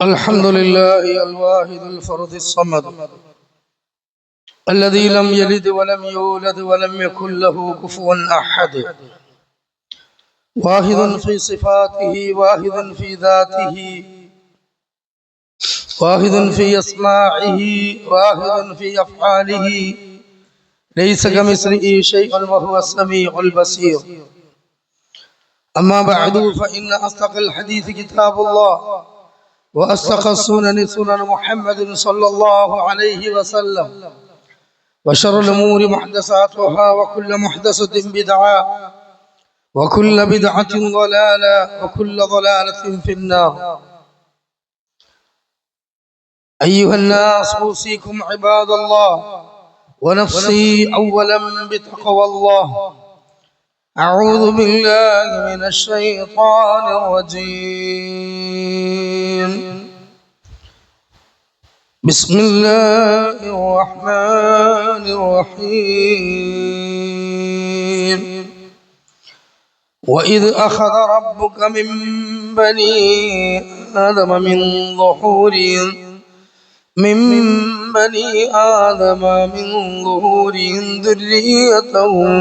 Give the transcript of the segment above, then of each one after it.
الحمد لله الواحد الفرد الصمد الذي لم يلد ولم يولد ولم يكن له كفوا أحد. واحد في صفاته، واحد في ذاته، واحد في أسماعه، واحد في أفعاله، ليس كمثله شيء وهو السميع البصير. أما بعد، فإن أصدق الحديث كتاب الله، وأصدق السنن سنن محمد صلى الله عليه وسلم، وشر الأمور محدثاتها، وكل محدثة بدعة، وكل بدعة ضلالة، وكل ضلالة في النار. أيها الناس، أوصيكم عباد الله ونفسي أولا بتقوى الله. أعوذ بالله من الشيطان الرجيم. بسم الله الرحمن الرحيم. وإذ أخذ ربك من بني آدم من ظهورهم ذريتهم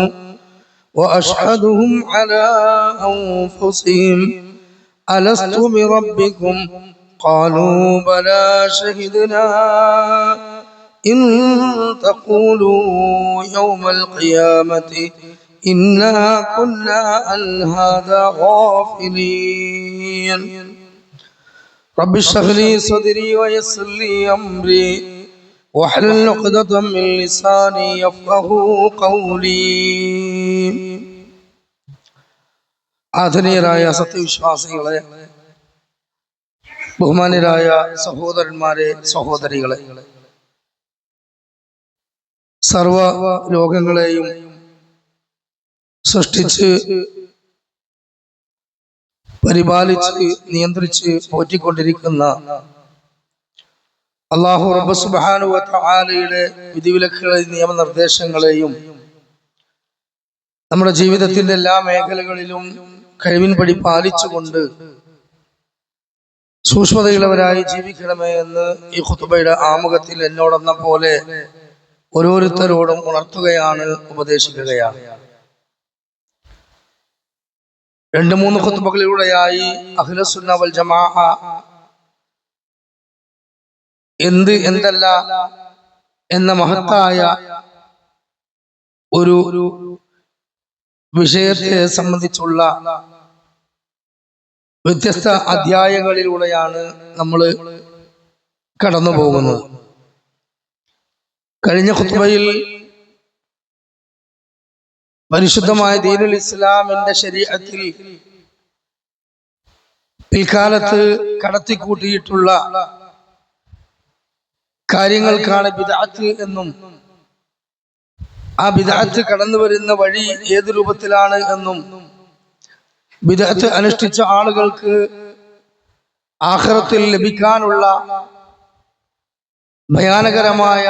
وأشهدهم على أنفسهم ألست بربكم قالوا بلى شهدنا إن تقولوا يوم القيامة إنا كنا عن هذا غافلين. رب اشرح لي صدري ويسر لي أمري واحلل عقدة من لساني يفقهوا قولي. ആദരണീയരായ സത്യവിശ്വാസികളെ, ബഹുമാന്യരായ സഹോദരന്മാരെ, സഹോദരികളെ, സർവ ലോകങ്ങളെയും സൃഷ്ടിച്ച് പരിപാലിച്ച് നിയന്ത്രിച്ച് പോറ്റിക്കൊണ്ടിരിക്കുന്ന അല്ലാഹു റബ്ബ് സുബ്ഹാനഹു വ തആലയുടെ വിധിവിലക്കുകളെയും നിയമനിർദ്ദേശങ്ങളെയും നമ്മുടെ ജീവിതത്തിന്റെ എല്ലാ മേഖലകളിലും കഴിവിൻപടി പാലിച്ചുകൊണ്ട് സൂക്ഷ്മതയുള്ളവരായി ജീവിക്കണമേ എന്ന് ഈ ഖുതുബയുടെ ആമുഖത്തിൽ എന്നോടെന്ന പോലെ ഓരോരുത്തരോടും ഉണർത്തുകയാണ്, ഉപദേശിക്കുകയാണ്. 2-3 ഖുതുബകളിലൂടെയായി അഹ്ലുസുന്ന വൽ ജമാഅ എന്തല്ല എന്ന മഹത്തായ ഒരു വിഷയത്തെ സംബന്ധിച്ചുള്ള വ്യത്യസ്ത അധ്യായങ്ങളിലൂടെയാണ് നമ്മൾ കടന്നു പോകുന്നത്. കഴിഞ്ഞ ഖുതുബയിൽ പരിശുദ്ധമായ ദീനുൽ ഇസ്ലാമിന്റെ ശരീഅത്തിൽ പിൽക്കാലത്ത് കടത്തിക്കൂട്ടിയിട്ടുള്ള കാര്യങ്ങൾക്കാണ് ബിദ്അത്ത് എന്നും, ആ ബിദ്അത്ത് കടന്നു വരുന്ന വഴി ഏത് രൂപത്തിലാണ് എന്നും, ബിദ്അത്ത് അനുഷ്ഠിച്ച ആളുകൾക്ക് ആഖിറത്തിൽ ലഭിക്കാനുള്ള ഭയാനകരമായ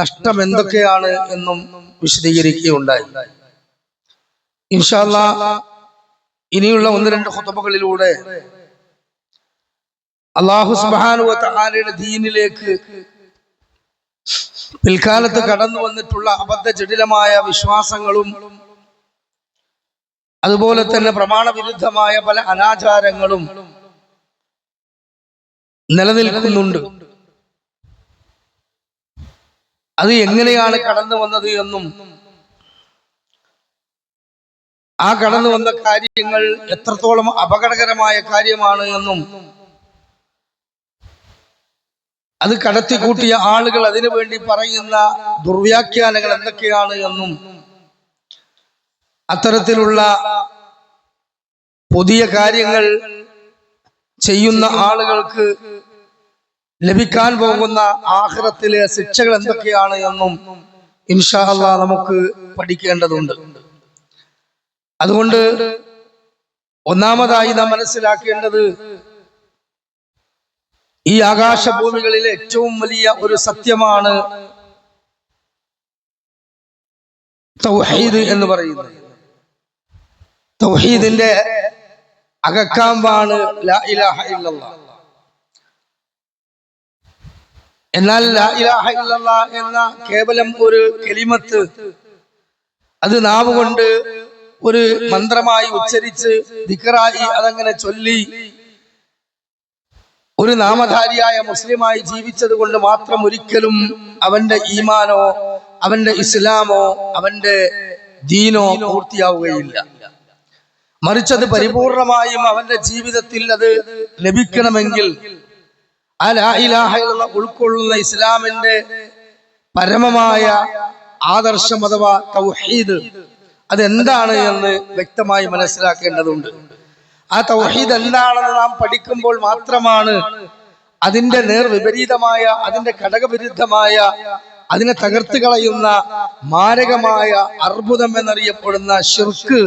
നഷ്ടം എന്തൊക്കെയാണ് എന്നും വിശദീകരിക്കുകയുണ്ടായി. ഇൻഷാ അല്ലാഹ് ഇനിയുള്ള 1-2 ഖുതുബകളിലൂടെ അല്ലാഹു സുബ്ഹാനഹു വ തആലയുടെ ദീനിലേക്ക് പിൽക്കാലത്ത് കടന്നു വന്നിട്ടുള്ള അബദ്ധജടിലമായ വിശ്വാസങ്ങളും അതുപോലെ തന്നെ പ്രമാണവിരുദ്ധമായ പല അനാചാരങ്ങളും നിലനിൽക്കുന്നുണ്ട്. അത് എങ്ങനെയാണ് കടന്നു വന്നത് എന്നും, ആ കടന്നു വന്ന കാര്യങ്ങൾ എത്രത്തോളം അപകടകരമായ കാര്യമാണ് എന്നും, അത് കടത്തിക്കൂട്ടിയ ആളുകൾ അതിനു വേണ്ടി പറയുന്ന ദുർവ്യാഖ്യാനങ്ങൾ എന്തൊക്കെയാണ് എന്നും, അത്തരത്തിലുള്ള പുതിയ കാര്യങ്ങൾ ചെയ്യുന്ന ആളുകൾക്ക് ലഭിക്കാൻ പോകുന്ന ആഖിറത്തിലെ ശിക്ഷകൾ എന്തൊക്കെയാണ് എന്നും ഇൻഷാ അല്ലാഹ് നമുക്ക് പഠിക്കേണ്ടതുണ്ട്. അതുകൊണ്ട് ഒന്നാമതായി നാം മനസ്സിലാക്കേണ്ടത്, ഈ ആകാശഭൂമികളിലെ ഏറ്റവും വലിയ ഒരു സത്യമാണ് തൗഹീദ് എന്ന് പറയുന്നത്. തൗഹീദിന്റെ അകക്കാമ്പാണ് ലാ ഇലാഹ ഇല്ലല്ലാഹ്. എന്നാൽ ലാ ഇലാഹ ഇല്ലല്ലാഹ് എന്ന കേവലം ഒരു കലിമത്ത് അത് നാവ് കൊണ്ട് ഒരു മന്ത്രമായി ഉച്ചരിച്ച് ദിക്റായി അതങ്ങനെ ചൊല്ലി ഒരു നാമധാരിയായ മുസ്ലിമായി ജീവിച്ചത് കൊണ്ട് മാത്രം ഒരിക്കലും അവന്റെ ഈമാനോ അവന്റെ ഇസ്ലാമോ അവന്റെ ദീനോ പൂർത്തിയാവുകയില്ല. മറിച്ചത് പരിപൂർണമായും അവന്റെ ജീവിതത്തിൽ അത് ലഭിക്കണമെങ്കിൽ ആ ലാ ഇലാഹ ഇല്ലല്ലാഹ് ഉൾക്കൊള്ളുന്ന ഇസ്ലാമിന്റെ പരമമായ ആദർശം അഥവാ തൗഹീദ് അതെന്താണ് എന്ന് വ്യക്തമായി മനസ്സിലാക്കേണ്ടതുണ്ട്. ആ തൗഹീദ് എന്താണെന്ന് നാം പഠിക്കുമ്പോൾ മാത്രമാണ് അതിന്റെ നേർവിപരീതമായ, അതിന്റെ ഘടകവിരുദ്ധമായ, അതിനെ തകർത്ത് കളയുന്ന മാരകമായ അർബുദം എന്നറിയപ്പെടുന്ന ശിർക്ക്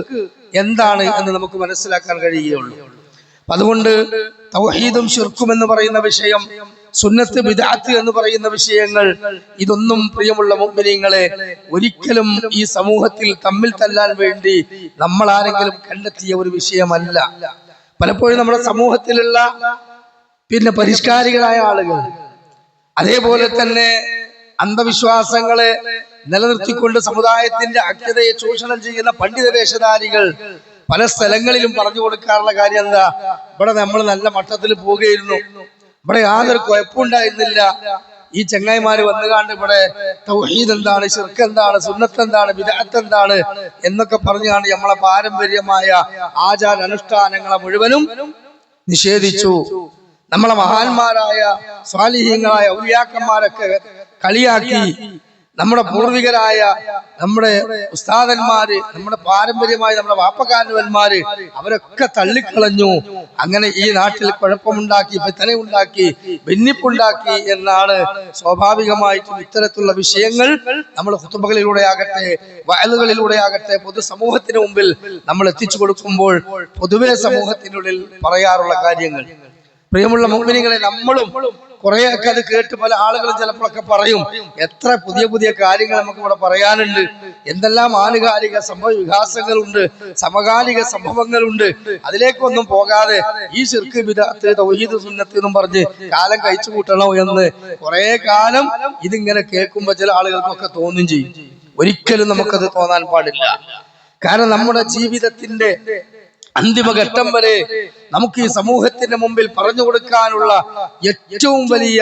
എന്താണ് എന്ന് നമുക്ക് മനസ്സിലാക്കാൻ കഴിയുകയുള്ളൂ. അതുകൊണ്ട് തൗഹീദും ശിർക്കും എന്ന് പറയുന്ന വിഷയം, സുന്നത്ത് ബിദ്അത്ത് എന്ന് പറയുന്ന വിഷയങ്ങൾ, ഇതൊന്നും പ്രിയമുള്ള മുഅ്മിനീങ്ങളെ ഒരിക്കലും ഈ സമൂഹത്തിൽ തമ്മിൽ തല്ലാൻ വേണ്ടി നമ്മൾ ആരെങ്കിലും കണ്ടെത്തിയ ഒരു വിഷയമല്ല. പലപ്പോഴും നമ്മുടെ സമൂഹത്തിലുള്ള പരിഷ്കാരികളായ ആളുകൾ, അതേപോലെ തന്നെ അന്ധവിശ്വാസങ്ങളെ നിലനിർത്തിക്കൊണ്ട് സമുദായത്തിന്റെ ഐക്യതയെ ചൂഷണം ചെയ്യുന്ന പണ്ഡിത വേഷധാരികൾ പല സ്ഥലങ്ങളിലും പറഞ്ഞു കൊടുക്കാറുള്ള കാര്യം എന്താ? ഇവിടെ നമ്മൾ നല്ല മട്ടത്തിൽ പോവുകയായിരുന്നു, ഇവിടെ യാതൊരു കുഴപ്പമുണ്ടായിരുന്നില്ല. ഈ ചങ്ങായിമാര് വന്നുകാണ്ട് ഇവിടെ തൗഹീദ് എന്താണ്, ശിർക്ക് എന്താണ്, സുന്നത്ത് എന്താണ്, ബിദ്അത്ത് എന്താണ് എന്നൊക്കെ പറഞ്ഞാണ് നമ്മളെ പാരമ്പര്യമായ ആചാര അനുഷ്ഠാനങ്ങളെ മുഴുവനും നിഷേധിച്ചു. നമ്മളെ മഹാന്മാരായ സ്വാലിഹീങ്ങളായ ഔലിയാക്കന്മാരൊക്കെ കളിയാക്കി. നമ്മുടെ പൂർവികരായ നമ്മുടെ ഉസ്താദന്മാര്, നമ്മുടെ പാരമ്പര്യമായ നമ്മുടെ വാപ്പക്കാരന്മാര് അവരൊക്കെ തള്ളിക്കളഞ്ഞു. അങ്ങനെ ഈ നാട്ടിൽ കുഴപ്പമുണ്ടാക്കി, ഫിത്നയുണ്ടാക്കി, ഭിന്നിപ്പുണ്ടാക്കി എന്നാണ് സ്വാഭാവികമായിട്ടും ഇത്തരത്തിലുള്ള വിഷയങ്ങൾ നമ്മൾ ഖുതുബകളിലൂടെ ആകട്ടെ വഅലുകളിലൂടെ ആകട്ടെ പൊതുസമൂഹത്തിന് മുമ്പിൽ നമ്മൾ എത്തിച്ചു കൊടുക്കുമ്പോൾ പൊതുവെ സമൂഹത്തിനുള്ളിൽ പറയാറുള്ള കാര്യങ്ങൾ. പ്രിയമുള്ള മുഅ്മിനീങ്ങളെ, നമ്മളും കുറെയൊക്കെ അത് കേട്ട് പല ആളുകളും ചിലപ്പോഴൊക്കെ പറയും, എത്ര പുതിയ പുതിയ കാര്യങ്ങൾ നമുക്ക് ഇവിടെ പറയാനുണ്ട്, എന്തെല്ലാം ആനുകാലിക സംഭവ വികാസങ്ങളുണ്ട്, സമകാലിക സംഭവങ്ങളുണ്ട്. അതിലേക്കൊന്നും പോകാതെ ഈ ശിർക്ക് ബിദ്അത്ത് തൗഹീദ് സുന്നത്ത് എന്നും പറഞ്ഞ് കാലം കഴിച്ചു കൂട്ടണോ എന്ന് കുറെ കാലം ഇതിങ്ങനെ കേൾക്കുമ്പോൾ ചില ആളുകൾക്കൊക്കെ തോന്നും ചെയ്യും. ഒരിക്കലും നമുക്കത് തോന്നാൻ പാടില്ല. കാരണം നമ്മുടെ ജീവിതത്തിന്റെ അന്തിമഘട്ടം വരെ നമുക്ക് ഈ സമൂഹത്തിന്റെ മുമ്പിൽ പറഞ്ഞു കൊടുക്കാനുള്ള ഏറ്റവും വലിയ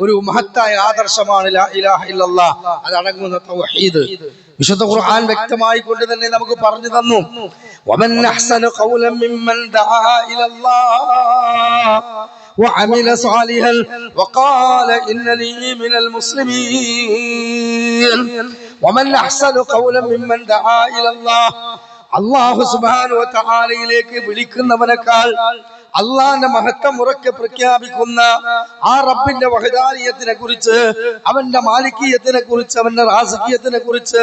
ഒരു മഹത്തായ ആദർശമാണ് ലാ ഇലാഹ ഇല്ലല്ലാഹ്, അതടങ്ങുന്ന തൗഹീദ്. വിശുദ്ധ ഖുർആൻ വ്യക്തമായി കൊണ്ട് തന്നെ നമുക്ക് പറഞ്ഞു തന്നു, വമൻ അഹ്സനു ഖൗലൻ മിമ്മൻ ദആ ഇലല്ലാഹ് വഅമില സാലിഹൻ വഖാല ഇന്നനീ മിനൽ മുസ്ലിമീൻ. വമൻ അഹ്സനു ഖൗലൻ മിമ്മൻ ദആ ഇലല്ലാഹ്, അല്ലാഹു സുബ്ഹാനഹു വ തആലയിലേക്ക് വിളിക്കുന്നവനേക്കാൾ, അള്ളാന്റെ മഹത്വം ഉറക്കെ പ്രഖ്യാപിക്കുന്ന ആ റബ്ബിന്റെ വഹദാനിയത്തിനെ കുറിച്ച്, അവന്റെ മാലിക്കിയത്തിനെ കുറിച്ച്, അവന്റെ റാസിഖിയത്തിനെ കുറിച്ച്,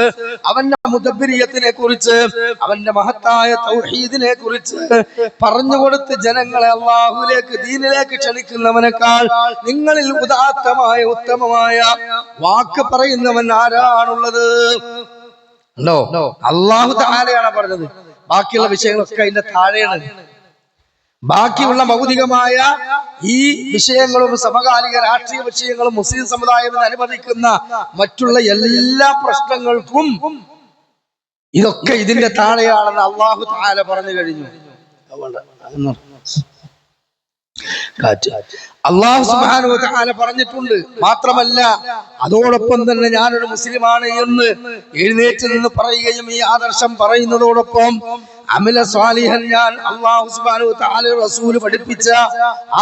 അവന്റെ മുദബ്ബിരിയത്തിനെ കുറിച്ച്, അവന്റെ മഹത്തായ തൗഹീദിനെ കുറിച്ച് പറഞ്ഞുകൊടുത്ത് ജനങ്ങളെ അള്ളാഹുവിലേക്ക് ദീനിലേക്ക് ക്ഷണിക്കുന്നവനേക്കാൾ നിങ്ങളിൽ ഉദാത്തമായ ഉത്തമമായ വാക്ക് പറയുന്നവൻ ആരാണുള്ളത്? അല്ലാഹു തആലയാണ് പറഞ്ഞത്. ബാക്കിയുള്ള വിഷയങ്ങളൊക്കെ അതിന്റെ താഴെയാണ്. ബാക്കിയുള്ള ഭൗതികമായ ഈ വിഷയങ്ങളും സമകാലിക രാഷ്ട്രീയ വിഷയങ്ങളും മുസ്ലിം സമുദായം അനുവദിക്കുന്ന മറ്റുള്ള എല്ലാ പ്രശ്നങ്ങൾക്കും ഇതൊക്കെ ഇതിന്റെ താഴെയാണെന്ന് അല്ലാഹു തആല പറഞ്ഞു കഴിഞ്ഞു. അല്ലാഹു സുബ്ഹാനഹു വ തആല പറഞ്ഞിട്ടുണ്ട്. മാത്രമല്ല അതോടൊപ്പം തന്നെ ഞാനൊരു മുസ്ലിമാണ് എന്ന് എഴുന്നേറ്റ് നിന്ന് പറയുകയും ഈ ആദർശം പറയുന്നതോടൊപ്പം അമല സ്വാലിഹൻ, ഞാൻ അല്ലാഹു സുബ്ഹാനഹു വ തആല റസൂൽ പഠിപ്പിച്ച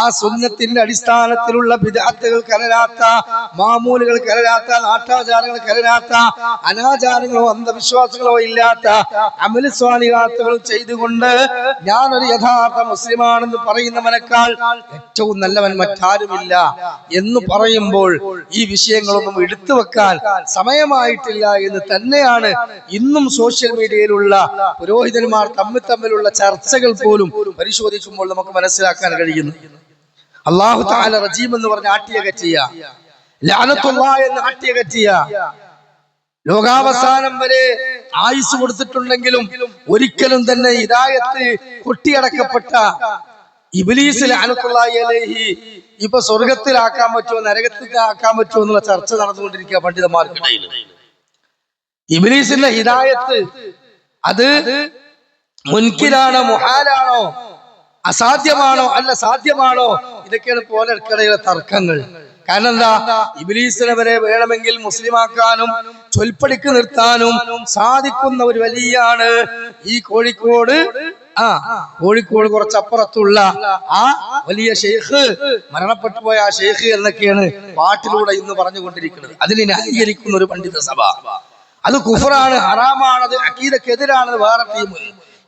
ആ സുന്നത്തിന്റെ അടിസ്ഥാനത്തിലുള്ള ബിദ്അത്തുകൾ കലരാത്ത, മാമൂലുകൾ കലരാത്ത, നാട്ടാചാരങ്ങൾ കലരാത്ത, അനാചാരങ്ങളോ അന്ധവിശ്വാസങ്ങളോ ഇല്ലാത്ത അമല സ്വാലിഹാത്തുകളും ചെയ്തുകൊണ്ട് ഞാനൊരു യഥാർത്ഥ മുസ്ലിമാണെന്ന് പറയുന്നവനേക്കാൾ ഏറ്റവും നല്ലവൻ മറ്റാരുമില്ല എന്ന് പറയുമ്പോൾ ഈ വിഷയങ്ങളൊന്നും എടുത്തു വെക്കാൻ സമയമായിട്ടില്ല എന്ന് തന്നെയാണ് ഇന്നും സോഷ്യൽ മീഡിയയിലുള്ള പുരോഹിതന്മാർ തമ്മിലുള്ള ചർച്ചകൾ പോലും പരിശോധിക്കുമ്പോൾ നമുക്ക് മനസ്സിലാക്കാൻ കഴിയുന്നു. അല്ലാഹു തആല റജീം എന്ന് പറഞ്ഞ ആട്ടിയകറ്റിയ, ലഅനത്തുല്ലാഹ് എന്ന് ആട്ടിയകറ്റിയ, ലോകാവസാനം വരെ ആയുസ് കൊടുത്തിട്ടുണ്ടെങ്കിലും ഒരിക്കലും തന്നെ ഹിദായത്ത് കൊട്ടിയടക്കപ്പെട്ട ഇബ്ലീസ് ലഅനത്തുള്ളാഹി അലൈഹി ഇപ്പൊ സ്വർഗത്തിലാക്കാൻ പറ്റുമോ നരകത്തിലാക്കാൻ പറ്റുമോ എന്നുള്ള ചർച്ച നടന്നുകൊണ്ടിരിക്കുക പണ്ഡിതന്മാർക്കിടയിൽ. ഇബ്ലീസിന്റെ ഹിദായത്ത് അത് മുൻകിലാണോ മുഹാലാണോ അസാധ്യമാണോ അല്ല സാധ്യമാണോ, ഇതൊക്കെയാണ് പോലെക്കിടയിലെ തർക്കങ്ങൾ. കാരണം എന്താ, ഇബ്ലീസിനെ വരെ വേണമെങ്കിൽ മുസ്ലിമാക്കാനും ചൊൽപ്പടിക്ക് നിർത്താനും സാധിക്കുന്ന ഒരു വലിയാണ് ഈ കോഴിക്കോട് കുറച്ചപ്പുറത്തുള്ള ആ വലിയ ഷെയ്ഖ്, മരണപ്പെട്ടു പോയ ആ ഷെയ്ഖ് എന്നൊക്കെയാണ് പാട്ടിലൂടെ ഇന്ന് പറഞ്ഞുകൊണ്ടിരിക്കുന്നത്. അതിനെ ന്യായീകരിക്കുന്ന ഒരു പണ്ഡിത സഭ. അത് കുഫറാണ്, ഹറാമാണ്, അത് അഖീദക്കെതിരാണെന്ന് വേറെ ടീം.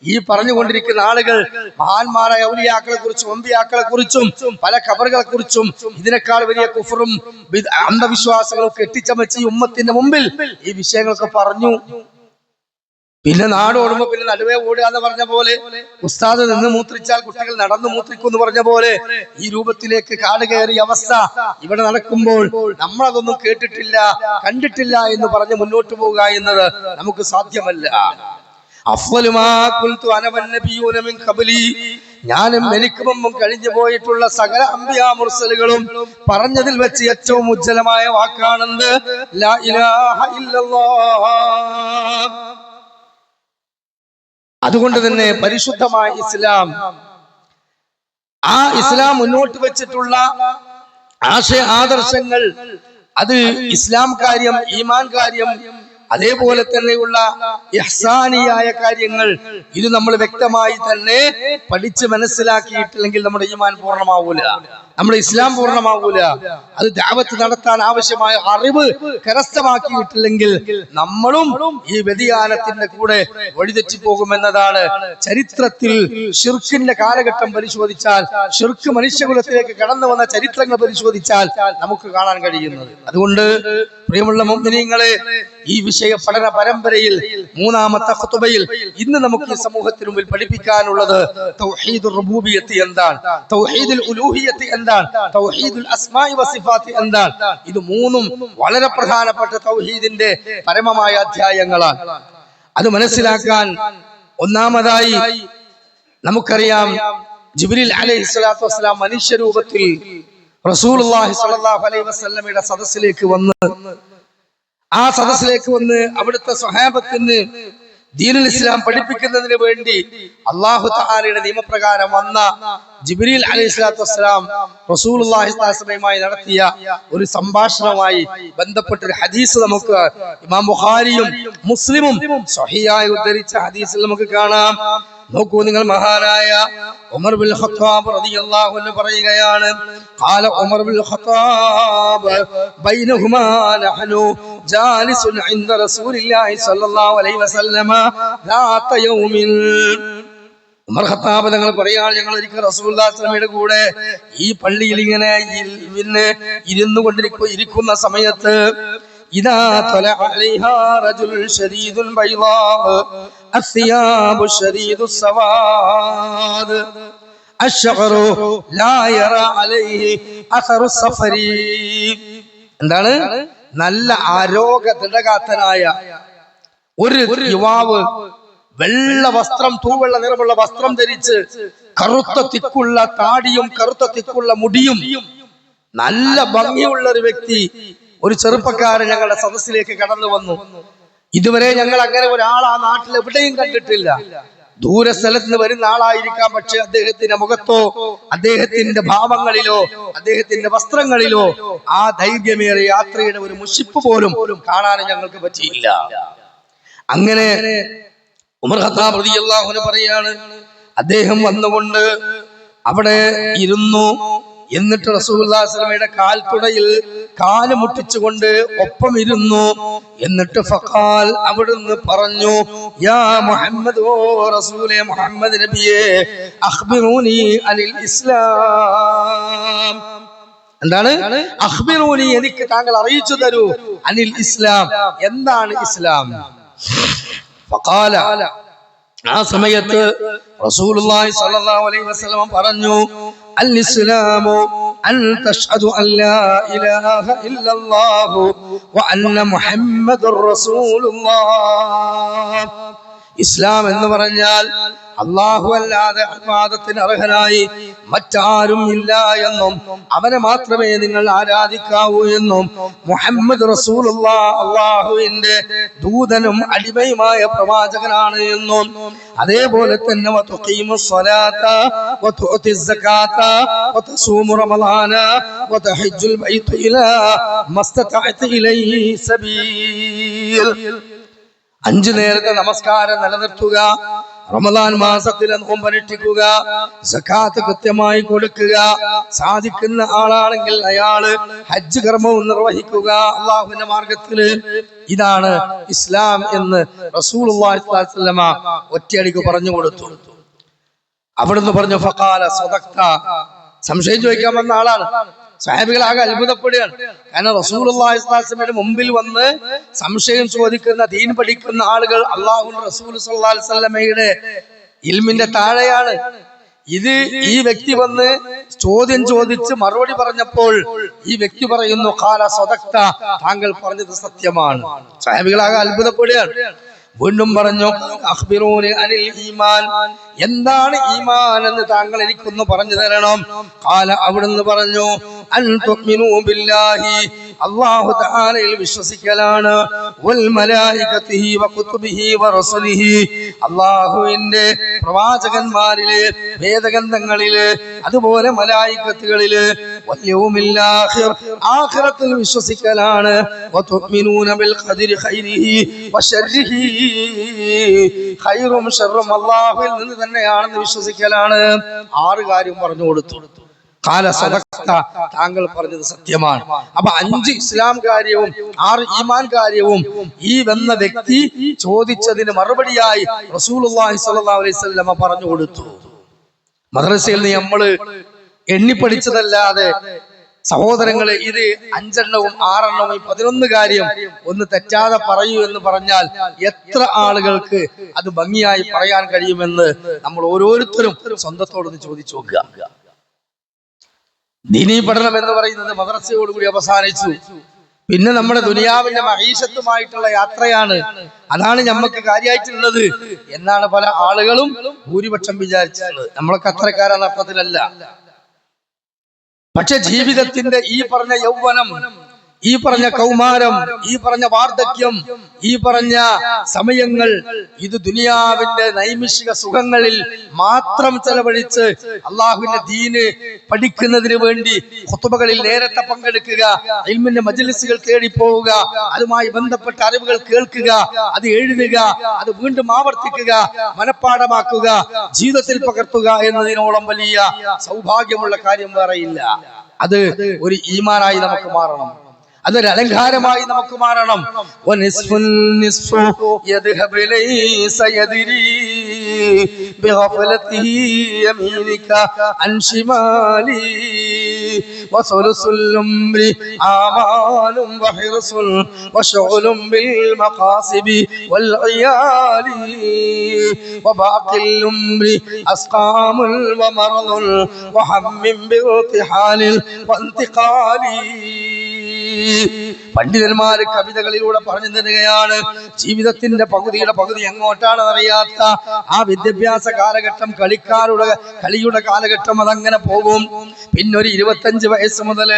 ഈ പറഞ്ഞുകൊണ്ടിരിക്കുന്ന ആളുകൾ മഹാന്മാരായ ഔലിയാക്കളെ കുറിച്ചും അമ്പിയാക്കളെ കുറിച്ചും പല ഖബറുകളെ കുറിച്ചും ഇതിനേക്കാൾ വലിയ കുഫറും അന്ധവിശ്വാസങ്ങളും കെട്ടിച്ചമച്ച് ഈ ഉമ്മത്തിന്റെ മുമ്പിൽ ഈ വിഷയങ്ങളൊക്കെ പറഞ്ഞു. പിന്നെ നാട് ഓടുമ്പോ പിന്നെ നടുവേ ഓടുക എന്ന് പറഞ്ഞ പോലെ, ഉസ്താദ് നിന്ന് മൂത്രിച്ചാൽ കുട്ടികൾ നടന്നു മൂത്രിക്കും എന്ന് പറഞ്ഞ പോലെ ഈ രൂപത്തിലേക്ക് കാട് കയറിയ അവസ്ഥ ഇവിടെ നടക്കുമ്പോൾ നമ്മളതൊന്നും കേട്ടിട്ടില്ല കണ്ടിട്ടില്ല എന്ന് പറഞ്ഞ് മുന്നോട്ട് പോവുക എന്നത് നമുക്ക് സാധ്യമല്ല. ഞാനും എനിക്ക് മുമ്പും കഴിഞ്ഞു പോയിട്ടുള്ള സകല അംബിയാ മുർസലുകളും പറഞ്ഞതിൽ വെച്ച് ഏറ്റവും ഉജ്ജ്വലമായ വാക്കാണെന്ന് ലാ ഇലാഹ ഇല്ലല്ലാഹ്. അതുകൊണ്ട് തന്നെ പരിശുദ്ധമായ ഇസ്ലാം, ആ ഇസ്ലാം മുന്നോട്ട് വെച്ചിട്ടുള്ള ആശയ ആദർശങ്ങൾ, അത് ഇസ്ലാം കാര്യം, ഈമാൻ കാര്യം, അതേപോലെ തന്നെയുള്ള ഇഹ്സാനിയായ കാര്യങ്ങൾ, ഇത് നമ്മൾ വ്യക്തമായി തന്നെ പഠിച്ച് മനസ്സിലാക്കിയിട്ടില്ലെങ്കിൽ നമ്മുടെ ഈമാൻ പൂർണ്ണമാവൂല, നമ്മുടെ ഇസ്ലാം പൂർണ്ണമാവൂല. അത് ദഅവത്ത് നടത്താൻ ആവശ്യമായ അറിവ് കരസ്ഥമാക്കിയിട്ടില്ലെങ്കിൽ നമ്മളും ഈ വ്യതിയാനത്തിന്റെ കൂടെ വഴിതെറ്റി പോകുമെന്നതാണ്. ചരിത്രത്തിൽ ഷിർക്കിന്റെ കാലഘട്ടം പരിശോധിച്ചാൽ, ഷിർക്ക് മനുഷ്യകുലത്തിലേക്ക് കടന്നു വന്ന ചരിത്രങ്ങൾ പരിശോധിച്ചാൽ നമുക്ക് കാണാൻ കഴിയുന്നത്. അതുകൊണ്ട് പ്രിയമുള്ള മുഅ്മിനീങ്ങളെ, ഈ വിഷയ പഠന പരമ്പരയിൽ മൂന്നാമത്തെ ഖുതുബയിൽ ഇന്ന് നമുക്ക് ഈ സമൂഹത്തിന് മുമ്പിൽ പഠിപ്പിക്കാനുള്ളത് തൗഹീദുർ റുബൂബിയ്യത്ത് എന്താണ്, തൗഹീദുൽ ഉലൂഹിയ്യത്ത് എന്താണ്, തൗഹീദുൽ അസ്മാഇ വസിഫാത്ത് എന്താണ്. ഇത് മൂന്നും വളരെ പ്രധാനപ്പെട്ട തൗഹീദിന്റെ പരമമായ അധ്യായങ്ങളാണ്. അത് മനസ്സിലാക്കാൻ ഒന്നാമതായി നമുക്കറിയാം, ജിബ്രീൽ അലൈഹിസ്സലാത്തു വസ്സലാം മനുഷ്യരൂപത്തിൽ റസൂലുള്ളാഹി സ്വല്ലല്ലാഹു അലൈഹി വസല്ലമയുടെ സദസ്സിലേക്ക് വന്ന്, ആ സദസ്സിലേക്ക് വന്ന് അവിടുത്തെ സ്വഹാബത്തിന് ദീനുൽ ഇസ്ലാം പഠിപ്പിക്കുന്നതിന് വേണ്ടി അല്ലാഹു തആലയുടെ നിയമപ്രകാരം വന്ന ജിബ്രീൽ അലൈഹിസ്സലാത്തു വസ്സലാം റസൂലുള്ളാഹി സ്വല്ലല്ലാഹു അലൈഹി വസല്ലമയുമായി നടത്തിയ ഒരു സംഭാഷണവുമായി ബന്ധപ്പെട്ട ഒരു ഹദീസ് നമുക്ക് ഇമാം ബുഖാരിയും മുസ്ലിമും സ്വഹീഹായി ഉദ്ധരിച്ച ഹദീസിൽ നമുക്ക് കാണാം. നോക്കൂ നിങ്ങൾ, മഹാനായ ഉമർ ബിൻ ഖത്താബ് റളിയല്ലാഹു അൻഹു പറയുകയാണ്, ഖാല ഉമർ ബിൻ ഖത്താബ് ബൈനഹുമാ നഹ്നു ജാലിസുൻ ഇൻദ റസൂലില്ലാഹി സ്വല്ലല്ലാഹു അലൈഹി വസല്ലമ ദാത യൗമിൻ. ഉമർ ഖത്താബ് തങ്ങൾ പറയാണ്, ഞങ്ങൾ ഒരിക്കൽ റസൂലുള്ളാഹി സ്വല്ലല്ലാഹു അലൈഹി വസല്ലമയുടെ കൂടെ ഈ പള്ളിയിൽ ഇങ്ങനെ ഇരിക്കുന്ന സമയത്ത് ഇദാ തലഅ അലൈഹാ റജുൽ ശരീദുൽ ബൈളാ അസ്സിയാബു ശരീദുസ് സവാദ് അശ്ശഅറു ലാ യറാ അലൈഹി അസറുസ് സഫരി. എന്താണ്? നല്ല ആരോഗ്യ ദൃഢഗാത്രനായ ഒരു യുവാവ് വെള്ള വസ്ത്രം, തൂവെള്ള നിറമുള്ള വസ്ത്രം ധരിച്ച്, കറുത്ത തിക്കുള്ള താടിയും കറുത്ത തിക്കുള്ള മുടിയും, നല്ല ഭംഗിയുള്ള ഒരു വ്യക്തി, ഒരു ചെറുപ്പക്കാരൻ ഞങ്ങളുടെ സദസ്സിലേക്ക് കടന്നു വന്നു. ഇതുവരെ ഞങ്ങൾ അങ്ങനെ ഒരാൾ ആ നാട്ടിൽ എവിടെയും കണ്ടിട്ടില്ല. ദൂര സ്ഥലത്ത് നിന്ന് വരുന്ന ആളായിരിക്കാം, പക്ഷെ അദ്ദേഹത്തിന്റെ മുഖത്തോ അദ്ദേഹത്തിന്റെ ഭാവങ്ങളിലോ അദ്ദേഹത്തിന്റെ വസ്ത്രങ്ങളിലോ ആ ദൈർഘ്യമേറിയ യാത്രയുടെ ഒരു മുഷിപ്പ് പോലും കാണാനും ഞങ്ങൾക്ക് പറ്റിയില്ല. അങ്ങനെ ഉമർ ഖത്താബ് റളിയല്ലാഹു അൻഹു പറയാണ്, അദ്ദേഹം വന്നുകൊണ്ട് അവിടെ ഇരുന്നു. എന്നിട്ട് റസൂലുള്ളാഹി സ്വല്ലല്ലാഹു അലൈഹി വസല്ലമയുടെ കാൽത്തുടയിൽ കാല് മുട്ടിച്ചുകൊണ്ട് ഒപ്പം ഇരുന്നു. എന്നിട്ട് ഫഖാൽ, അവിടുന്ന് പറഞ്ഞു, യാ മുഹമ്മദ്, ഓ റസൂലേ മുഹമ്മദ് നബിയേ, അഖ്ബിറൂനി അനിൽ ഇസ്ലാം. എന്താണ്? അഖ്ബിറൂനി, എനിക്ക് താങ്കൾ അറിയിച്ചു തരൂ, അനിൽ ഇസ്ലാം, എന്താണ് ഇസ്ലാം. ഫഖാല, ആ സമയത്ത് റസൂലുള്ളാഹി സ്വല്ലല്ലാഹു അലൈഹി വസല്ലം പറഞ്ഞു, അൽ ഇസ്ലാമു അൻ തശ്ഹദു അൻ ലാ ഇലാഹ ഇല്ലല്ലാഹു വ അന്ന മുഹമ്മദുർ റസൂലുള്ളാഹ്. ഇസ്ലാം എന്ന് പറഞ്ഞാൽ അല്ലാഹു അല്ലാതെ ഇബാദത്തിന് അർഹനായി മറ്റാരും ഇല്ല എന്നും അവനെ മാത്രമേ നിങ്ങൾ ആരാധിക്കാവൂ എന്നും മുഹമ്മദ് റസൂലുള്ളാഹി അല്ലാഹുവിന്റെ ദൂതനും അടിമയുമായ പ്രവാചകനാണ് എന്നും അതേപോലെ തന്നെ വതുഖീമുസ് സ്വലാത്ത വതുഅതിസ് സകാത്ത വതസൂമു റമളാന വതഹജ്ജുൽ ബൈത ഇലാ മസ്തതഅത ഇലൈഹി സബീൽ. 5 നേരത്തെ നമസ്കാരം നിലനിർത്തുക, റമദാൻ മാസത്തിൽ നോമ്പനുഷ്ഠിക്കുക, സകാത്ത് കൃത്യമായി കൊടുക്കുക, സാധിക്കുന്ന ആളാണെങ്കിൽ അയാള് ഹജ്ജ് കർമ്മവും നിർവഹിക്കുക അള്ളാഹുവിന്റെ മാർഗത്തില്. ഇതാണ് ഇസ്ലാം എന്ന് റസൂലുള്ളാഹി സ്വല്ലല്ലാഹു അലൈഹി വസല്ലമ ഒറ്റയടിക്ക് പറഞ്ഞു കൊടുത്തു. അവിടുന്ന് പറഞ്ഞു ഫഖാല സദഖ്ത. സംശയം ചോദിക്കാൻ വന്ന ആളാണ്. സഹാബികളാകെ അത്ഭുതപ്പെടുകയാണ്. കാരണം റസൂലുള്ളാഹി സ്വല്ലല്ലാഹു അലൈഹി വസല്ലമയുടെ മുമ്പിൽ വന്ന് സംശയം ചോദിക്കുന്ന, ദീൻ പഠിക്കുന്ന ആളുകൾ അല്ലാഹുവിന്റെ റസൂൽ സ്വല്ലല്ലാഹു അലൈഹി വസല്ലമയുടെ ഇൽമിന്റെ താഴെയാണ്. ഈ വ്യക്തി വന്ന് ചോദ്യം ചോദിച്ച് മറുപടി പറഞ്ഞപ്പോൾ ഈ വ്യക്തി പറയുന്നു ഖാല സദഖ്ത, താങ്കൾ പറഞ്ഞത് സത്യമാണ്. സഹാബികളാകെ അത്ഭുതപ്പെടുകയാണ്. വീണ്ടും പറഞ്ഞു അഖ്ബിറൂനി അനിൽ ഈമാൻ, എന്താണ് ഈമാൻ എന്ന് താങ്കൾ എനിക്കൊന്ന് പറഞ്ഞു തരണം. ഖാല, അവിടുന്ന് പറഞ്ഞു അൻ തുഅ്മിനൂ ബില്ലാഹി, അല്ലാഹു തആലയിൽ വിശ്വസിക്കലാണ്, വൽ മലായികതിഹി വകുതുബിഹി വറസുലിഹി, അല്ലാഹുവിന്റെ പ്രവാചകന്മാരിലെ വേദഗ്രന്ഥങ്ങളിലെ അതുപോലെ മലായികത്തുകളിലെ വൽ യൗമിൽ ആഖിർ, ആഖിറത്തിൽ വിശ്വസിക്കലാണ്, വതുഅ്മിനൂന ബിൽ ഖദരി ഖൈരിഹി വശർരിഹി, ഖൈറും ശർറും അല്ലാഹുവിൽ നിന്ന് തന്നെയാണെന്ന് വിശ്വസിക്കലാണ്. 6 കാര്യം പറഞ്ഞു കൊടുത്തു. ഖാല സദഖ്ത, താങ്കൾ പറഞ്ഞത് സത്യമാണ്. അപ്പൊ 5 ഇസ്ലാം കാര്യവും 6 ഈമാൻ കാര്യവും ഈ വന്ന വ്യക്തി ചോദിച്ചതിന് മറുപടിയായി റസൂലുള്ളാഹി സ്വല്ലല്ലാഹു അലൈഹി വസല്ലമ പറഞ്ഞു കൊടുത്തു. മദ്രസയിൽ നമ്മൾ എണ്ണിപ്പടിച്ചതല്ലാതെ സഹോദരങ്ങളെ, ഇത് 5 എണ്ണവും 6 എണ്ണവും ഈ 11 കാര്യം ഒന്ന് തെറ്റാതെ പറയൂ എന്ന് പറഞ്ഞാൽ എത്ര ആളുകൾക്ക് അത് ഭംഗിയായി പറയാൻ കഴിയുമെന്ന് നമ്മൾ ഓരോരുത്തരും സ്വന്തത്തോടൊന്ന് ചോദിച്ചു നോക്കുക. ദീനീ പഠനം എന്ന് പറയുന്നത് മദ്രസയോടുകൂടി അവസാനിച്ചു. പിന്നെ നമ്മുടെ ദുനിയാവിന്റെ മഹീഷത്തുമായിട്ടുള്ള യാത്രയാണ്. അതാണ് നമുക്ക് കാര്യമായിട്ടുള്ളത് എന്നാണ് പല ആളുകളും ഭൂരിപക്ഷം വിചാരിച്ചത്. നമ്മളൊക്കെ അത്രക്കാരാണ് അർത്ഥത്തിലല്ല. പക്ഷെ ജീവിതത്തിന്റെ ഈ പറഞ്ഞ യൗവനം, ഈ പറഞ്ഞ കൗമാരം, ഈ പറഞ്ഞ വാർദ്ധക്യം, ഈ പറഞ്ഞ സമയങ്ങൾ, ഇത് ദുനിയാവിന്റെ നൈമിഷിക സുഖങ്ങളിൽ മാത്രം ചെലവഴിച്ച് അള്ളാഹുവിന്റെ ദീന് പഠിക്കുന്നതിന് വേണ്ടി ഖുതുബകളിൽ നേരത്തെ പങ്കെടുക്കുക, ഇൽമിന്റെ മജ്ലിസുകൾ തേടി പോവുക, അതുമായി ബന്ധപ്പെട്ട അറിവുകൾ കേൾക്കുക, അത് എഴുതുക, അത് വീണ്ടും ആവർത്തിക്കുക, മനഃപ്പാഠമാക്കുക, ജീവിതത്തിൽ പകർത്തുക എന്നതിനോളം വലിയ സൗഭാഗ്യമുള്ള കാര്യം വേറെയില്ല. അത് ഒരു ഈമാനായി നമുക്ക് മാറണം. അതൊരു അലങ്കാരമായി നമുക്ക് മാറണം. പണ്ഡിതന്മാര് കവിതകളിലൂടെ പറഞ്ഞു തരികയാണ്, ജീവിതത്തിന്റെ പകുതിയുടെ പകുതി എങ്ങോട്ടാണെന്ന് അറിയാത്ത ആ വിദ്യാഭ്യാസ കാലഘട്ടം, കളിയുടെ കാലഘട്ടം, അതങ്ങനെ പോകും. പിന്നെ ഒരു 25 വയസ്സ് മുതൽ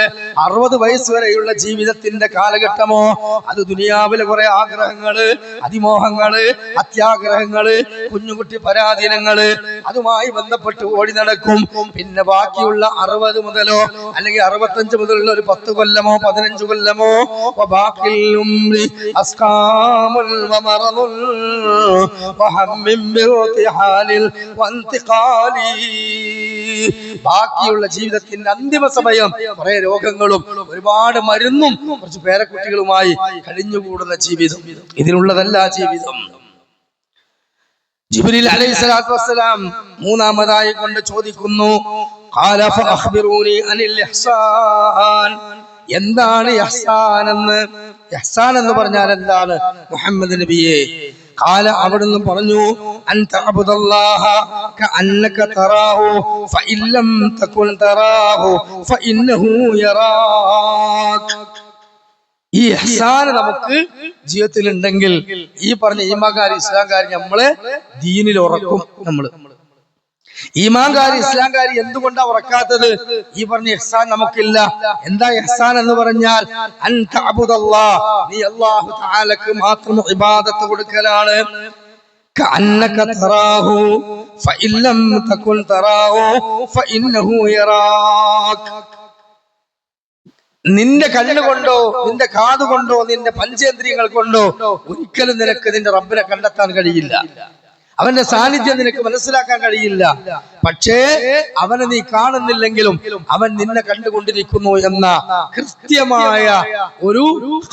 60 വയസ്സ് വരെയുള്ള ജീവിതത്തിന്റെ കാലഘട്ടമോ അത് ദുനിയാവിലെ കുറെ ആഗ്രഹങ്ങള്, അതിമോഹങ്ങള്, അത്യാഗ്രഹങ്ങള്, കുഞ്ഞുകുട്ടി പരാധീനങ്ങള്, അതുമായി ബന്ധപ്പെട്ട് ഓടി നടക്കും. പിന്നെ ബാക്കിയുള്ള 60 മുതലോ അല്ലെങ്കിൽ 65 മുതലുള്ള ഒരു 10 കൊല്ലമോ 15 കൊല്ലമോ ബാക്കിയുള്ള ജീവിതത്തിന്റെ അന്തിമ സമയം കുറെ രോഗങ്ങളും ഒരുപാട് മരുന്നും കുറച്ച് പേരക്കുട്ടികളുമായി കഴിഞ്ഞുകൂടുന്ന ജീവിതം. ഇതിനുള്ളതല്ല ജീവിതം. ജിബ്രീൽ അലൈഹിസ്സലാത്തു വസ്സലാം മൂന്നാമതായി കൊണ്ട് ചോദിക്കുന്നു, ഖാല ഫഅഖ്ബിറൂനി അനിൽ ഇഹ്സാൻ, എന്താണ് ഇഹ്സാൻ എന്ന്? ഇഹ്സാൻ എന്ന് പറഞ്ഞാൽ എന്താണ് മുഹമ്മദ് നബിയെ? ഖാല, അവിടുന്ന് പറഞ്ഞു, അൻ തഅബുദല്ലാഹ കഅന്നക തറാഹു ഫഇൻ ലം തകുൻ തറാഹു ഫഇന്നഹു യറാക്. ഈ ഇഹ്സാൻ നമുക്ക് ജീവിതത്തിൽ ഉണ്ടെങ്കിൽ ഈ പറഞ്ഞ ഈമാൻകാരി ഇസ്ലാംകാരി നമ്മളെ ദീനിൽ ഉറക്കും. നമ്മള് ഈമാൻകാരി ഇസ്ലാംകാരി എന്തുകൊണ്ടാ ഉറക്കാത്തത്? ഈ പറഞ്ഞ ഇഹ്സാൻ നമുക്കില്ല. എന്താ ഇഹ്സാൻ എന്ന് പറഞ്ഞാൽ അൻ തഅബുദല്ലാഹ്, നീ അല്ലാഹു തആലക്ക് മാത്രം ഇബാദത്ത് കൊടുക്കലാണ്. കഅന്നക തറാഹു ഫഇൻ ലം തകുൻ തറാഹു ഫഇന്നഹു യറാക്. നിന്റെ കണ്ണുകൊണ്ടോ നിന്റെ കാതുകൊണ്ടോ നിന്റെ പഞ്ചേന്ദ്രിയങ്ങൾ കൊണ്ടോ ഒരിക്കലും നിനക്ക് നിന്റെ റബ്ബിനെ കണ്ടെത്താൻ കഴിയില്ല. അവന്റെ സാന്നിധ്യം നിനക്ക് മനസ്സിലാക്കാൻ കഴിയില്ല. പക്ഷേ അവനെ നീ കാണുന്നില്ലെങ്കിലും അവൻ നിന്നെ കണ്ടുകൊണ്ടിരിക്കുന്നു എന്ന കൃത്യമായ ഒരു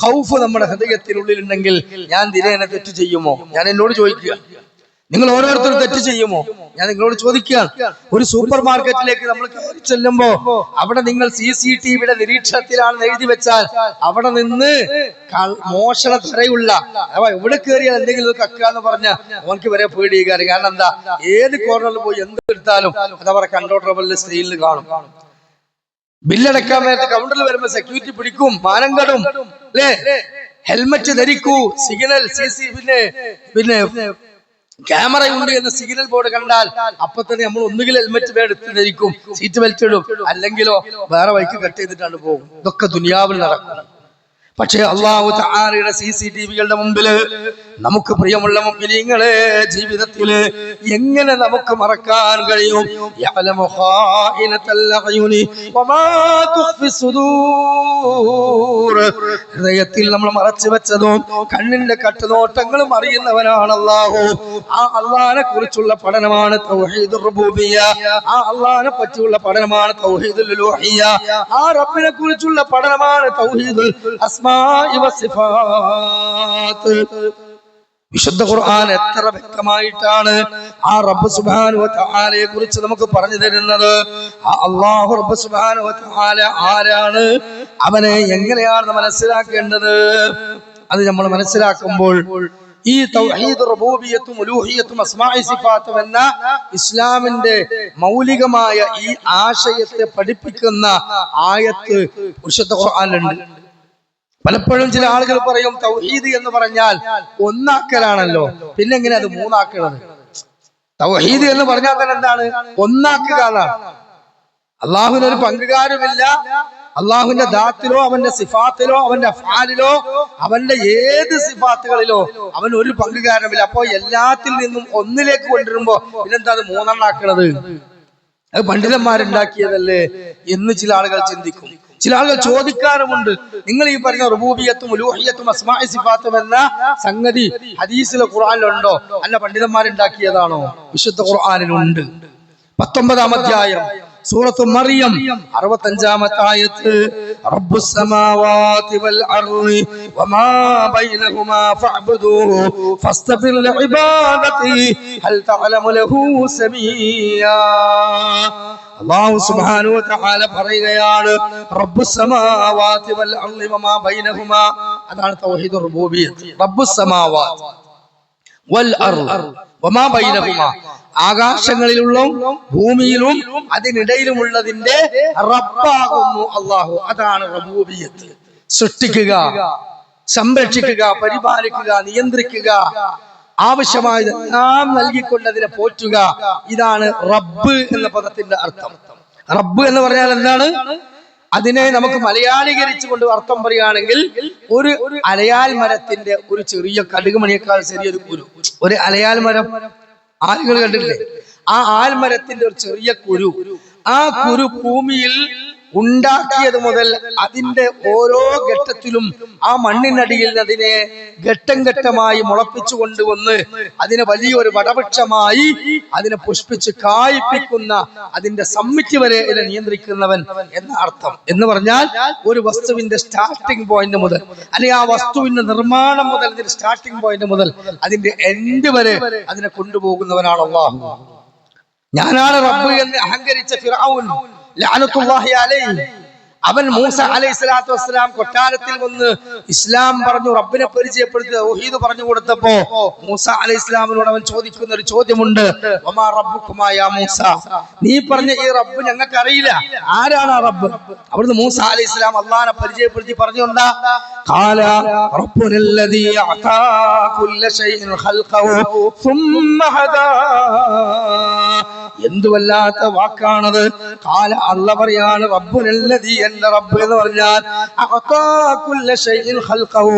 ഖൗഫ് നമ്മുടെ ഹൃദയത്തിനുള്ളിലുണ്ടെങ്കിൽ ഞാൻ ദിനേന തെറ്റ് ചെയ്യുമോ? ഞാൻ എന്നോട് ചോദിക്കുക, നിങ്ങൾ ഓരോരുത്തരും തെറ്റ് ചെയ്യുമോ? ഞാൻ നിങ്ങളോട് ചോദിക്കുകയാണ്. ഒരു സൂപ്പർ മാർക്കറ്റിലേക്ക് നമ്മൾ കയറി ചെല്ലുമ്പോ അവിടെ നിങ്ങൾ CCTVയുടെ നിരീക്ഷണത്തിലാണെന്ന് എഴുതി വെച്ചാൽ അവിടെ നിന്ന് മോഷണ തരയുള്ള എവിടെ കയറിയാൽ എന്തെങ്കിലും കക്കുക എന്ന് പറഞ്ഞാൽ അവർക്ക് വരെ പേടിയാകാറ്. കാരണം എന്താ, ഏത് കോർണറിൽ പോയി എന്ത് എടുത്താലും അതവരെ കൺട്രോൾ സ്ക്രീനിൽ കാണും. ബില്ലടക്കാൻ നേരത്തെ കൗണ്ടറിൽ വരുമ്പോ സെക്യൂരിറ്റി പിടിക്കും, മാനം കെടും അല്ലേ? ഹെൽമറ്റ് ധരിക്കൂ, സിഗ്നൽ പിന്നെ ക്യാമറ ഉണ്ട് എന്ന സിഗ്നൽ ബോർഡ് കണ്ടാൽ അപ്പൊ തന്നെ നമ്മൾ ഒന്നുകിൽ ഹെൽമെറ്റ് എടുത്ത് ധരിക്കും, സീറ്റ് ബെൽറ്റ് ഇടും, അല്ലെങ്കിലോ വേറെ വഴിക്ക് കട്ട് ചെയ്തിട്ടാണ് പോകും. ഇതൊക്കെ ദുനിയാവിൽ നടക്കും. പക്ഷേ അല്ലാഹു തആലയുടെ CCTVകളുടെ മുമ്പില് നമുക്ക് പ്രിയമുള്ള മുഅ്മിനീങ്ങളെ ജീവിതത്തില് എങ്ങനെ നമുക്ക് മറക്കാൻ കഴിയും? യഅലമു ഖായിനത്തൽ അയുനി വമാ തുഖ്ഫി സുദൂർ. ഹൃദയത്തിൽ നമ്മൾ മറച്ചു വെച്ചതും കണ്ണിന്റെ കട്ടുനോട്ടങ്ങളും അറിയുന്നവനാണ് അല്ലാഹു. ആ അല്ലാഹനെ കുറിച്ചുള്ള പഠനമാണ് തൗഹീദുർ റുബൂബിയ്യ. ആ അല്ലാഹനെ പറ്റിയുള്ള പഠനമാണ് തൗഹീദുൽ ഉലൂഹിയ്യ. ആ റബ്ബിനെ കുറിച്ചുള്ള പഠനമാണ് തൗഹീദുൽ വിശുദ്ധ ഖുർആൻ എത്ര വ്യക്തമായിട്ടാണ് ആ റബ്ബ് സുബ്ഹാനഹു വ തആലയെ കുറിച്ച് നമുക്ക് പറഞ്ഞു തരുന്നത്. ആ അല്ലാഹു റബ്ബ് സുബ്ഹാനഹു വ തആല ആരാണ്, അവനെ എങ്ങനെയാണ് മനസ്സിലാക്കേണ്ടത്? അത് നമ്മൾ മനസ്സിലാക്കുമ്പോൾ ഈ തൗഹീദ് റുബൂബിയ്യത്തും ഉലൂഹിയ്യത്തും അസ്മാഇ സിഫാത്തും എന്ന ഇസ്ലാമിന്റെ മൗലികമായ ഈ ആശയത്തെ പഠിപ്പിക്കുന്ന ആയത്ത് വിശുദ്ധ ഖുർആനിലുണ്ട്. പലപ്പോഴും ചില ആളുകൾ പറയും തൗഹീദ് എന്ന് പറഞ്ഞാൽ ഒന്നാക്കലാണല്ലോ, പിന്നെ എങ്ങനെ അത് മൂന്നാക്കണത്? തൗഹീദ് എന്ന് പറഞ്ഞാൽ തന്നെ എന്താണ്? ഒന്നാക്കുക എന്നാണ്. അള്ളാഹുവിന് ഒരു പങ്കുകാരുമില്ല. അള്ളാഹുവിന്റെ ദാത്തിലോ അവന്റെ സിഫാത്തിലോ അവന്റെ അഫ്ആലിലോ അവന്റെ ഏത് സിഫാത്തുകളിലോ അവൻ ഒരു പങ്കുകാരമില്ല. അപ്പോ എല്ലാത്തിൽ നിന്നും ഒന്നിലേക്ക് കൊണ്ടുവരുമ്പോ പിന്നെന്താ അത് മൂന്നെണ്ണാക്കണത്? അത് പണ്ഡിതന്മാരുണ്ടാക്കിയതല്ലേ എന്ന് ചില ആളുകൾ ചിന്തിക്കും. ചില ആളുകൾ ചോദിക്കാറുമുണ്ട്, നിങ്ങൾ ഈ പറഞ്ഞ റുബൂബിയത്തും ഉലൂഹിയത്തും അസ്മാഇ സിഫാത്തും എന്ന സംഗതി ഹദീസിലോ ഖുർആനിലുണ്ടോ? അല്ല പണ്ഡിതന്മാരുണ്ടാക്കിയതാണോ? വിശുദ്ധ ഖുർആനിലുണ്ട്. 19-ാം അധ്യായം സൂറത്തു മറിയം 65-ാമത്തെ ആയത്ത്, റബ്ബുസ് സമാവാതി വൽ അർളി വമാ ബൈനഹുമാ ഫഅബ്ദൂഹു ഫസ്തബിർ ലിഇബാദതി ഹൽ തഅലമു ലഹു സമീയാ. അല്ലാഹു സുബ്ഹാനഹു വ തആല പറയുകയാണ്, റബ്ബുസ് സമാവാതി വൽ അർളി വമാ ബൈനഹുമാ. അതാണ് തൗഹീദുർ റുബൂബിയ്യത്ത്. റബ്ബുസ് സമാവാതി വൽ അർളി വമാ ബൈനഹുമാ, ആകാശങ്ങളിലുള്ള ഭൂമിയിലും അതിനിടയിലുമുള്ളതിന്റെ റബ്ബാകുന്നു അല്ലാഹു. അതാണ് റബൂബിയ്യത്ത്. സൃഷ്ടിക്കുക, സംരക്ഷിക്കുക, പരിപാലിക്കുക, നിയന്ത്രിക്കുക, ആവശ്യമായതെല്ലാം നൽകിക്കൊണ്ട് അതിനെ പോറ്റുക. ഇതാണ് റബ്ബ് എന്ന പദത്തിന്റെ അർത്ഥം. റബ്ബ് എന്ന് പറഞ്ഞാൽ എന്താണ്? അതിനെ നമുക്ക് മലയാളീകരിച്ചുകൊണ്ട് അർത്ഥം പറയുകയാണെങ്കിൽ ഒരു അലയാൽ മരത്തിന്റെ ഒരു ചെറിയ കടുകുമണിയേക്കാൾ ചെറിയൊരു കുരു. ഒരു അലയാൽ മരം ആളുകൾ കണ്ടിട്ടില്ലേ? ആ ആൽമരത്തിന്റെ ഒരു ചെറിയ കുരു, ആ കുരു ഭൂമിയിൽ ഉണ്ടാക്കിയത് മുതൽ അതിന്റെ ഓരോ ഘട്ടത്തിലും ആ മണ്ണിനടിയിൽ അതിനെ ഘട്ടം ഘട്ടമായി മുളപ്പിച്ചു കൊണ്ടുവന്ന് അതിനെ വലിയൊരു വടവൃക്ഷമായി അതിനെ പുഷ്പിച്ച് കായ്പിക്കുന്ന അതിന്റെ സമ്മിറ്റ് വരെ ഇതിനെ നിയന്ത്രിക്കുന്നവൻ എന്ന അർത്ഥം. എന്ന് പറഞ്ഞാൽ ഒരു വസ്തുവിന്റെ സ്റ്റാർട്ടിംഗ് പോയിന്റ് മുതൽ, അല്ലെങ്കിൽ ആ വസ്തുവിന്റെ നിർമ്മാണം മുതൽ, അതിന്റെ സ്റ്റാർട്ടിംഗ് പോയിന്റ് മുതൽ അതിന്റെ എൻഡ് വരെ അതിനെ കൊണ്ടുപോകുന്നവനാണ് അല്ലാഹു. ഞാനാണ് റബ്ബ് എന്ന് അഹങ്കരിച്ച ഫിർഔൻ ലഅനത്തുല്ലാഹി അലൈഹി, അവൻ മൂസ അലൈഹി സ്വലാത്തു വസ്സലാം കൊട്ടാരത്തിൽ വന്ന് ഇസ്ലാം പറഞ്ഞു, റബ്ബിനെ പരിചയപ്പെടുത്തി തൗഹീദ് പറഞ്ഞു കൊടുത്തപ്പോ മൂസ അലൈഹി ഇസ്ലാമിനോട് അവൻ ചോദിക്കുന്ന ഒരു ചോദ്യമുണ്ട്, വമാ റബ്ബുകുമാ യാ മൂസ, നീ പറഞ്ഞ ഈ റബ്ബ് ഞങ്ങൾക്ക് അറിയില്ല, ആരാണ് ആ റബ്ബ്? അവിടുന്ന് മൂസ അലൈഹി ഇസ്ലാം അള്ളാഹനെ പരിചയപ്പെടുത്തി പറഞ്ഞുകൊണ്ടാ, ഖാല റബ്ബുനല്ലദീ അതാ കുല്ല ശൈഇൻ ഖൽഖഹു സുമ്മ ഹദാ. എന്തുവല്ലാത്ത വാക്കാണത്. ഖാല അല്ലാഹ് പറയാണ്, റബ്ബുനല്ലദീ, എന്റെ റബ്ബ് എന്ന് പറഞ്ഞാൽ അഅതാ കുല്ല ശൈഇൻ ഖൽഖഹു,